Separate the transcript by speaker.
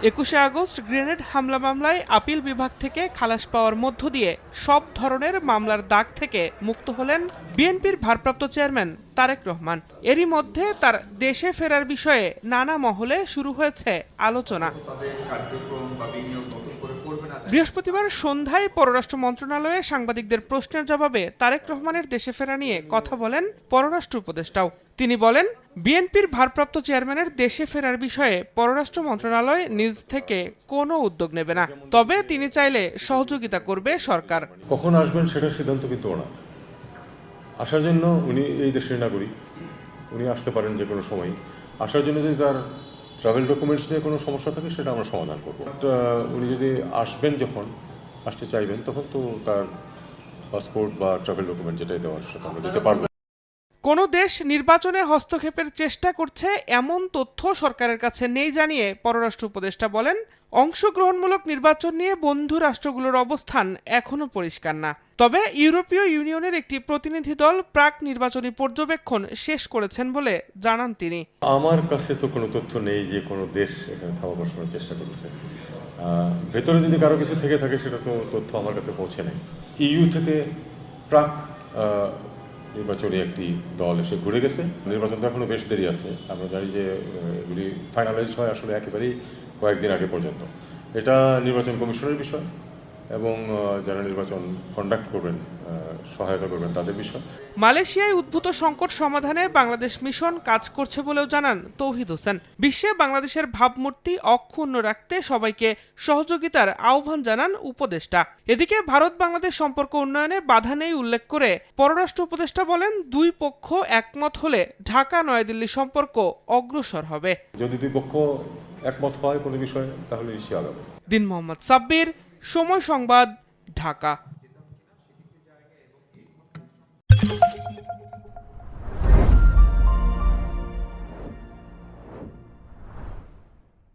Speaker 1: 21শে August grenade হামলা মামলায় appeal বিভাগ থেকে খালাস পাওয়ার মধ্য দিয়ে সব ধরনের মামলার দাগ থেকে মুক্ত হলেন বিএনপির ভারপ্রাপ্ত চেয়ারম্যান তারেক রহমান। এরই মধ্যে তার দেশে ফেরার বিষয়ে নানা মহলে শুরু হয়েছে আলোচনা। বৃহস্পতিবার সন্ধ্যায় পররাষ্ট্র মন্ত্রণালয়ে সাংবাদিকদের প্রশ্নের জবাবে তারেক রহমানের দেশে ফেরা নিয়ে কথা বলেন পররাষ্ট্র উপদেষ্টাও। তিনি বলেন, বিএনপির ভারপ্রাপ্ত চেয়ারম্যানের দেশে ফেরার বিষয়ে পররাষ্ট্র মন্ত্রণালয় নিজ থেকে কোনো উদ্যোগ নেবে না, তবে তিনি চাইলে সহযোগিতা করবে সরকার।
Speaker 2: কখন আসবেন সেটা সিদ্ধান্ত কিন্তু ওনার। আসার জন্য উনি এই দেশের নাগরিক, উনি আসতে পারেন যে কোনো সময়। আসার জন্য যদি তার ট্রাভেল ডকুমেন্টস নিয়ে কোনো সমস্যা থাকে সেটা আমরা সমাধান করব। উনি যদি আসবেন, যখন আসতে চাইবেন, তখন তো তার পাসপোর্ট বা ট্রাভেল ডকুমেন্ট যেটাই দেওয়ার সেটা আমরা দিতে পারবো।
Speaker 1: কোন দেশ নির্বাচনে হস্তক্ষেপের চেষ্টা করছে এমন তথ্য সরকারের কাছে নেই জানিয়ে পররাষ্ট্র উপদেষ্টা বলেন, অংশগ্রহণমূলক নির্বাচন নিয়ে বন্ধু রাষ্ট্রগুলোর অবস্থান এখনো পরিষ্কার না। তবে ইউরোপীয় ইউনিয়নের একটি প্রতিনিধি দল প্রাক নির্বাচনী পর্যবেক্ষণ শেষ করেছেন বলে জানান তিনি।
Speaker 2: আমার কাছে তো কোনো তথ্য নেই যে কোনো দেশ এখানে থাবা বসানোর চেষ্টা করেছে। ভেতরে যদি কারো কিছু থেকে থাকে সেটা তো তথ্য আমার কাছে পৌঁছে নেই। ইইউ থেকে প্রাক নির্বাচনী একটি দল এসে ঘুরে গেছে। নির্বাচন তো এখনো বেশ দেরি আছে। আমরা জানি যে এগুলি ফাইনালাইজ হয় আসলে একেবারেই কয়েকদিন আগে পর্যন্ত। এটা নির্বাচন কমিশনের বিষয় এবং যারা নির্বাচন কন্ডাক্ট করবেন, সহায়তা করবেন তাদের বিষয়।
Speaker 1: মালয়েশিয়ায় উদ্ভূত সংকট সমাধানে বাংলাদেশ মিশন কাজ করছে বলেও জানান তৌহিদ হোসেন। বিশ্বে বাংলাদেশের ভাবমূর্তি অক্ষুণ্ণ রাখতে সবাইকে সহযোগিতার আহ্বান জানান উপদেষ্টা। এদিকে ভারত বাংলাদেশ সম্পর্ক উন্নয়নে বাধা নেই উল্লেখ করে পররাষ্ট্র উপদেষ্টা বলেন, দুই পক্ষ একমত হলে ঢাকা নয়াদিল্লি সম্পর্ক অগ্রসর হবে।
Speaker 2: যদি দুই পক্ষ একমত হয় কোনো বিষয়ে, তাহলে নিশ্চয়ই আগাবে।
Speaker 1: দিন মোহাম্মদ সাব্বির, সময় সংবাদ, ঢাকা।